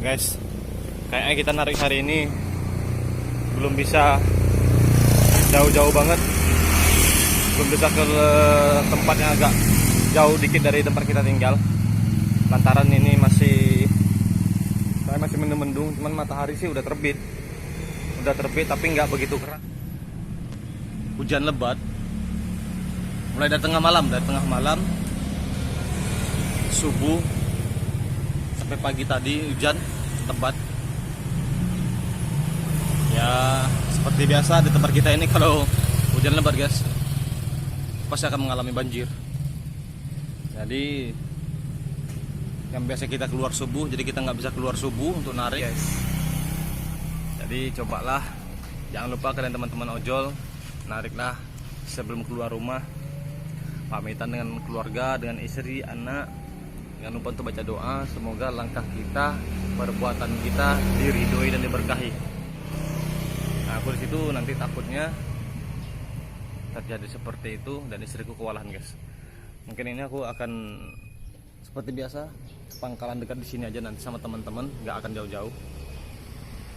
Guys, kayaknya kita narik hari ini belum bisa jauh-jauh banget, belum bisa ke tempat yang agak jauh dikit dari tempat kita tinggal. Lantaran ini masih mendung-mendung, cuman matahari sih udah terbit tapi nggak begitu keras. Hujan lebat mulai dari tengah malam subuh sampai pagi tadi hujan lebat. Ya seperti biasa di tempat kita ini kalau hujan lebat guys pasti akan mengalami banjir. Jadi yang biasa kita keluar subuh, jadi kita nggak bisa keluar subuh untuk narik guys. Jadi cobalah, jangan lupa kalian teman-teman ojol, nariklah sebelum keluar rumah, pamitan dengan keluarga, dengan istri, anak. Jangan lupa untuk baca doa, semoga langkah kita, perbuatan kita diridhoi dan diberkahi. Nah, aku di situ nanti takutnya terjadi seperti itu dan istriku kewalahan guys. Mungkin ini aku akan seperti biasa pangkalan dekat di sini aja nanti sama teman-teman, nggak akan jauh-jauh.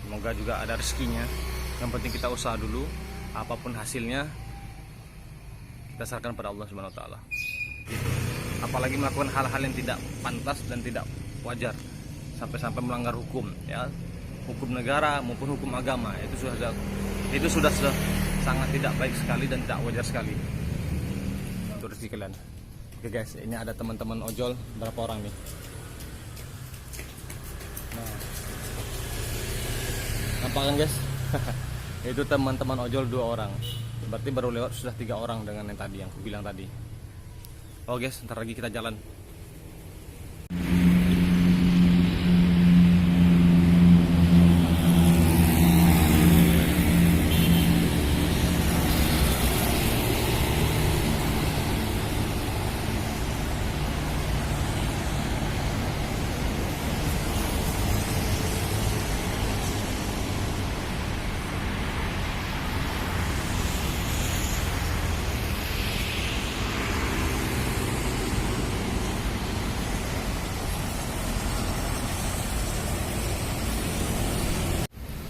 Semoga juga ada rezekinya. Yang penting kita usaha dulu, apapun hasilnya kita serahkan pada Allah Subhanahu wa taala. Gitu. Apalagi melakukan hal-hal yang tidak pantas dan tidak wajar, sampai-sampai melanggar hukum, ya. Hukum negara maupun hukum agama, itu sudah sangat tidak baik sekali dan tidak wajar sekali. Itu rezeki kalian. Oke guys, ini ada teman-teman ojol berapa orang nih? Nah, nampak kan guys? Itu teman-teman ojol 2 orang. Berarti baru lewat sudah 3 orang dengan yang tadi yang aku bilang tadi. Oh guys, ntar lagi kita jalan.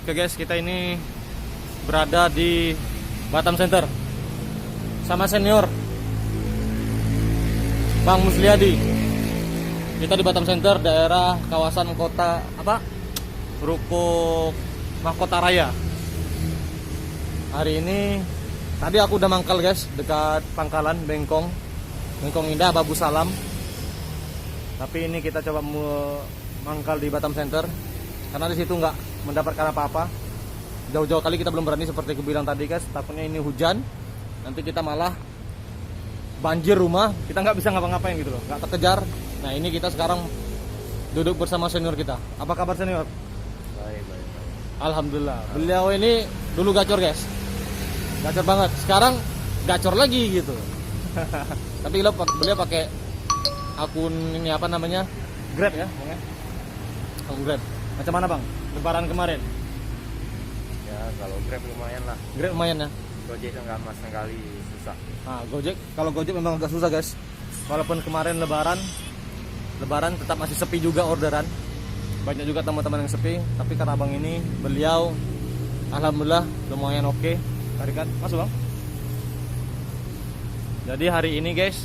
Oke guys, kita ini berada di Batam Center sama senior Bang Musliadi. Kita di Batam Center, daerah kawasan kota apa? Ruko Mahkota Raya. Hari ini tadi aku udah mangkal guys, dekat pangkalan Bengkong Indah Babu Salam. Tapi ini kita coba mangkal di Batam Center karena di situ nggak mendapatkan apa-apa. Jauh-jauh kali kita belum berani seperti aku bilang tadi guys, takutnya ini hujan nanti kita malah banjir rumah, kita nggak bisa ngapa-ngapain gitu loh, nggak terkejar. Nah ini kita sekarang duduk bersama senior kita. Apa kabar senior? Baik. Alhamdulillah. Beliau ini dulu gacor guys, gacor banget, sekarang gacor lagi gitu. Tapi beliau pakai akun ini apa namanya, Grab ya, akun Grab. Macam mana bang, lebaran kemarin? Ya kalau Grab lumayan lah. Grab lumayan ya? Gojek nggak mas sekali susah. Nah, kalau Gojek memang agak susah guys. Walaupun kemarin lebaran tetap masih sepi juga orderan. Banyak juga teman-teman yang sepi. Tapi karena abang ini, beliau alhamdulillah lumayan oke. Tarikan, masuk bang. Jadi hari ini guys,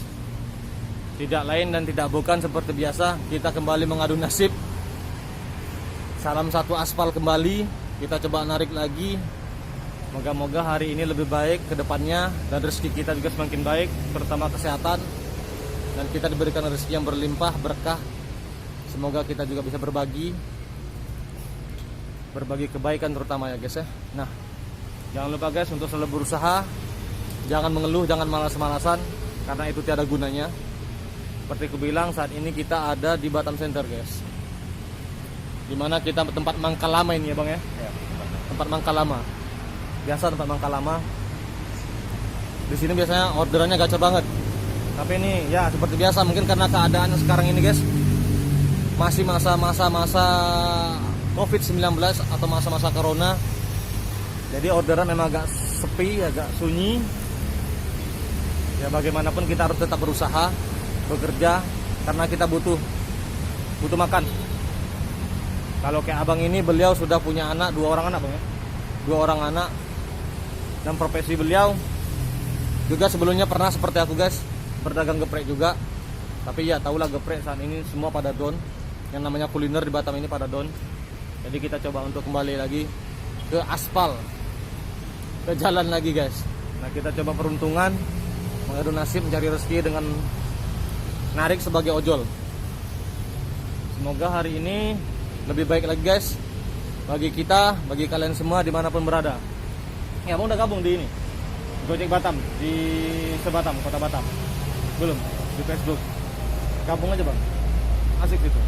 tidak lain dan tidak bukan seperti biasa, kita kembali mengadu nasib. Salam satu aspal kembali, kita coba narik lagi. Moga-moga hari ini lebih baik ke depannya dan rezeki kita juga semakin baik, terutama kesehatan, dan kita diberikan rezeki yang berlimpah berkah. Semoga kita juga bisa berbagi kebaikan terutama ya guys ya. Nah, jangan lupa guys untuk selalu berusaha, jangan mengeluh, jangan malas-malasan karena itu tiada gunanya. Seperti aku bilang, saat ini kita ada di Batam Center guys, dimana kita tempat mangkal lama ini ya bang ya, tempat mangkal lama. Biasa tempat mangkal lama. Di sini biasanya orderannya gacor banget. Tapi ini ya seperti biasa, mungkin karena keadaan sekarang ini guys masih masa-masa COVID-19 atau masa-masa corona. Jadi orderan memang agak sepi, agak sunyi. Ya bagaimanapun kita harus tetap berusaha, bekerja karena kita butuh makan. Kalau kayak abang ini, beliau sudah punya anak, 2 orang anak bang ya, 2 orang anak. Dan profesi beliau juga sebelumnya pernah seperti aku guys, berdagang geprek juga. Tapi ya tahulah geprek saat ini semua pada down. Yang namanya kuliner di Batam ini pada down. Jadi kita coba untuk kembali lagi ke aspal, ke jalan lagi guys. Nah kita coba peruntungan, mengadu nasib, mencari rezeki dengan narik sebagai ojol. Semoga hari ini lebih baik lagi guys, bagi kita, bagi kalian semua dimanapun berada. Ya abang udah gabung di ini, Gojek Batam, di Sebatam, Kota Batam. Belum? Di Facebook. Gabung aja bang, asik gitu.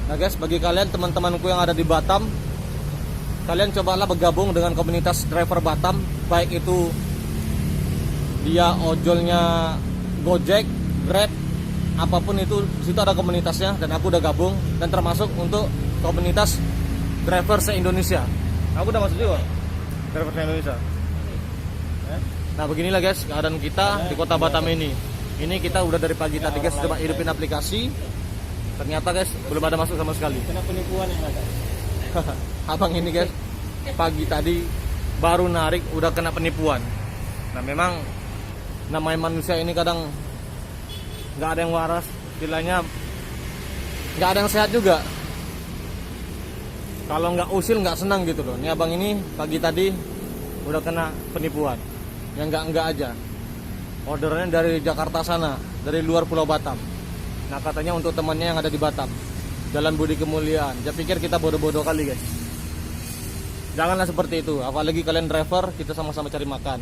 Nah guys, bagi kalian teman-temanku yang ada di Batam, kalian cobalah bergabung dengan komunitas driver Batam. Baik itu dia ojolnya Gojek, Grab, apapun itu, situ ada komunitasnya. Dan aku udah gabung, dan termasuk untuk komunitas driver se-Indonesia. Aku udah masuk juga driver se-Indonesia. Nah beginilah guys keadaan kita di kota Batam ini. Ini kita udah dari pagi tadi guys coba hidupin aplikasi. Ternyata guys belum ada masuk sama sekali. Kena penipuan yang ada. Abang ini guys pagi tadi baru narik udah kena penipuan. Nah memang namanya manusia ini kadang nggak ada yang waras, istilahnya nggak ada yang sehat juga. Kalau nggak usil nggak senang gitu loh. Ini abang ini pagi tadi udah kena penipuan. Yang nggak aja. Orderannya dari Jakarta sana, dari luar Pulau Batam. Nah katanya untuk temannya yang ada di Batam, Jalan Budi Kemuliaan. Saya pikir kita bodoh-bodoh kali guys. Janganlah seperti itu. Apalagi kalian driver, kita sama-sama cari makan.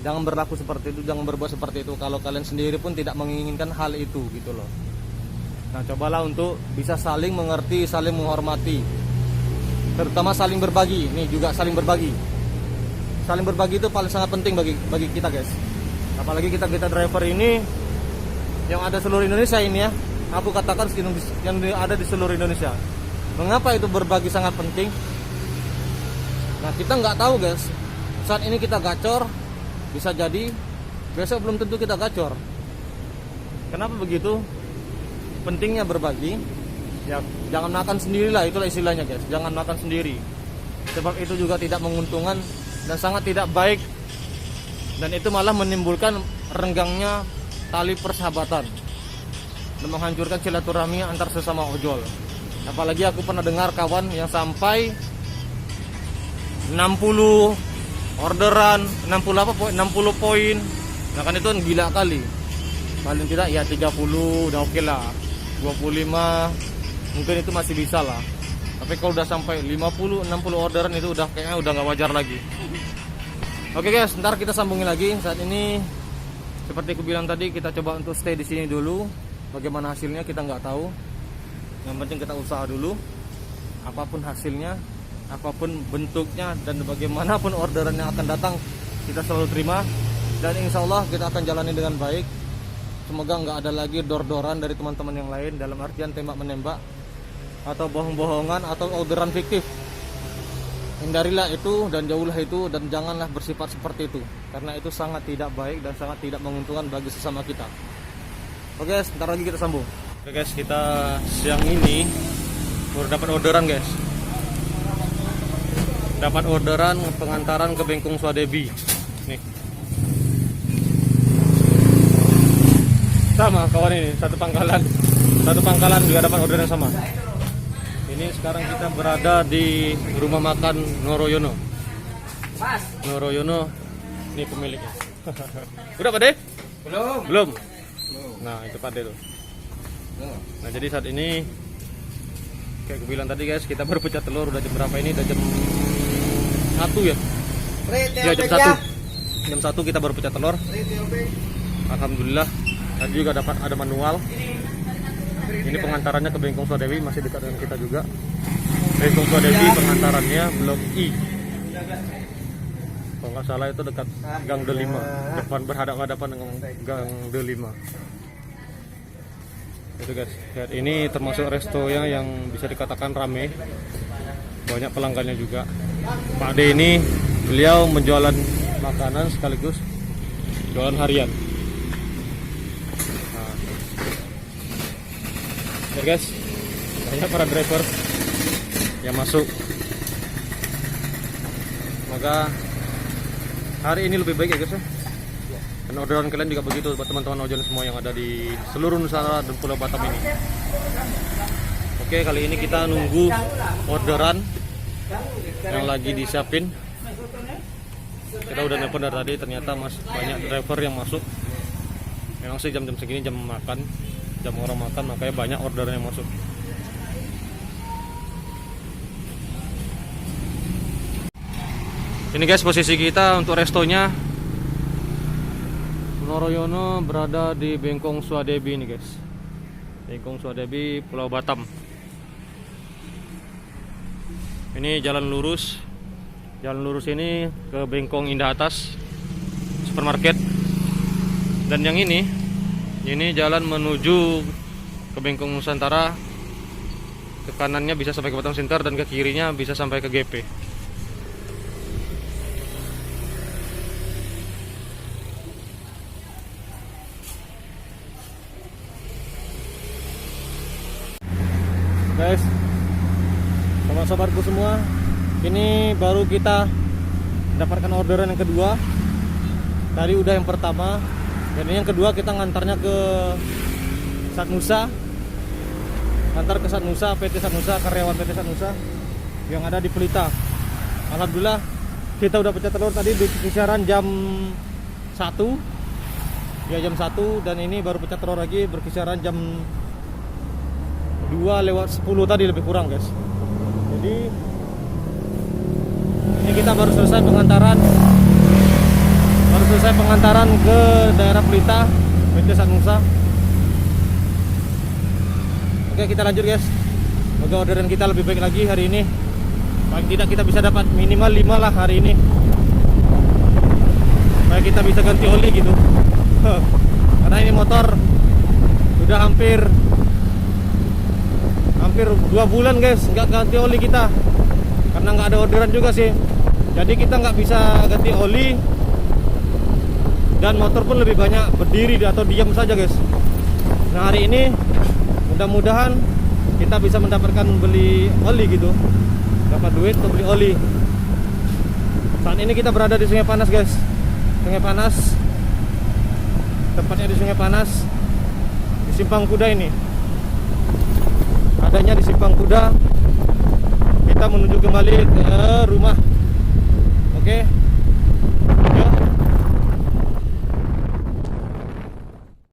Jangan berlaku seperti itu, jangan berbuat seperti itu. Kalau kalian sendiri pun tidak menginginkan hal itu gitu loh. Nah cobalah untuk bisa saling mengerti, saling menghormati, terutama saling berbagi. Nih juga saling berbagi. Saling berbagi itu paling sangat penting bagi kita guys. Apalagi kita driver ini yang ada seluruh Indonesia ini ya. Aku katakan yang ada di seluruh Indonesia. Mengapa itu berbagi sangat penting? Nah kita nggak tahu guys. Saat ini kita gacor, bisa jadi besok belum tentu kita gacor. Kenapa begitu? Pentingnya berbagi. Ya jangan makan sendirilah, itulah istilahnya guys. Jangan makan sendiri. Sebab itu juga tidak menguntungkan dan sangat tidak baik. Dan itu malah menimbulkan renggangnya tali persahabatan dan menghancurkan silaturahmi antar sesama ojol. Apalagi aku pernah dengar kawan yang sampai 60 orderan, 60 poin. Nah kan itu gila kali. Paling tidak ya 30 udah oke lah. 25 mungkin itu masih bisa lah. Tapi kalau udah sampai 50, 60 orderan itu udah kayaknya udah nggak wajar lagi. Oke guys, ntar kita sambungin lagi. Saat ini seperti aku bilang tadi, kita coba untuk stay di sini dulu. Bagaimana hasilnya kita nggak tahu. Yang penting kita usaha dulu. Apapun hasilnya, apapun bentuknya, dan bagaimanapun orderan yang akan datang, kita selalu terima. Dan insya Allah kita akan jalani dengan baik. Semoga nggak ada lagi dor-doran dari teman-teman yang lain, dalam artian tembak-menembak atau bohong-bohongan atau orderan fiktif. Hindarilah itu dan jauhlah itu, dan janganlah bersifat seperti itu, karena itu sangat tidak baik dan sangat tidak menguntungkan bagi sesama kita. Oke guys, sebentar lagi kita sambung. Oke guys, kita siang ini baru dapat orderan guys. Dapat orderan pengantaran ke Bengkung Swadebi. Nih. Sama kawan ini, satu pangkalan juga dapat orderan sama. Ini sekarang kita berada di rumah makan Noroyono. Noroyono, ini pemiliknya. Udah Pak De? Belum. Nah itu Pak De tuh. Nah jadi saat ini kayak gue bilang tadi guys, kita baru pecah telur. Udah jam berapa ini? Udah jam 1 ya? Ya jam 1. Jam 1 kita baru pecah telur. Alhamdulillah. Tadi juga dapat ada manual. Ini pengantarannya ke Bengkung Swadewi, masih dekat dengan kita juga. Bengkung Swadewi pengantarannya Blok I. Kalau nggak salah itu dekat Gang D5, depan berhadapan dengan Gang D5. Itu guys, lihat ini termasuk restonya yang bisa dikatakan rame, banyak pelanggannya juga. Pak D ini beliau menjualan makanan sekaligus jualan harian. Ya guys, banyak para driver yang masuk. Maka hari ini lebih baik ya guys ya. Dan orderan kalian juga begitu buat teman-teman ojol semua yang ada di seluruh Nusantara dan Pulau Batam ini. Oke, kali ini kita nunggu orderan yang lagi disiapin. Kita udah nelfon dari tadi, ternyata banyak driver yang masuk. Memang sih jam-jam segini jam makan, jam orang makan, makanya banyak orderan yang masuk. Ini guys posisi kita untuk restonya. Noroyono berada di Bengkong Swadebi ini guys. Bengkong Swadebi, Pulau Batam. Ini jalan lurus. Jalan lurus ini ke Bengkong Indah Atas supermarket. Dan yang ini jalan menuju ke Bengkong Nusantara. Ke kanannya bisa sampai ke Batam Center dan ke kirinya bisa sampai ke GP. Guys, sobat-sobatku semua, ini baru kita mendapatkan orderan yang kedua. Tadi udah yang pertama, dan ini yang kedua kita ngantarnya ke Satnusa. Ngantar ke Satnusa, PT Satnusa, karyawan PT Satnusa yang ada di Pelita. Alhamdulillah kita udah pecah telur tadi di kisaran jam 1. Ya jam 1, dan ini baru pecah telur lagi berkisaran jam 2:10 tadi lebih kurang guys. Jadi ini kita baru selesai pengantaran ke daerah Pelita PT Satnusa. Oke, kita lanjut guys. Semoga orderan kita lebih baik lagi hari ini. Paling tidak kita bisa dapat minimal 5 lah hari ini, supaya kita bisa ganti oli gitu. Karena ini motor sudah hampir 2 bulan guys nggak ganti oli kita, karena nggak ada orderan juga sih. Jadi kita nggak bisa ganti oli, dan motor pun lebih banyak berdiri atau diam saja guys. Nah hari ini mudah-mudahan kita bisa mendapatkan beli oli gitu, dapat duit untuk beli oli. Saat ini kita berada di Sungai Panas guys. Sungai Panas, tempatnya di Sungai Panas, di Simpang Kuda ini. Adanya di Simpang Kuda. Kita menuju kembali ke rumah. Oke.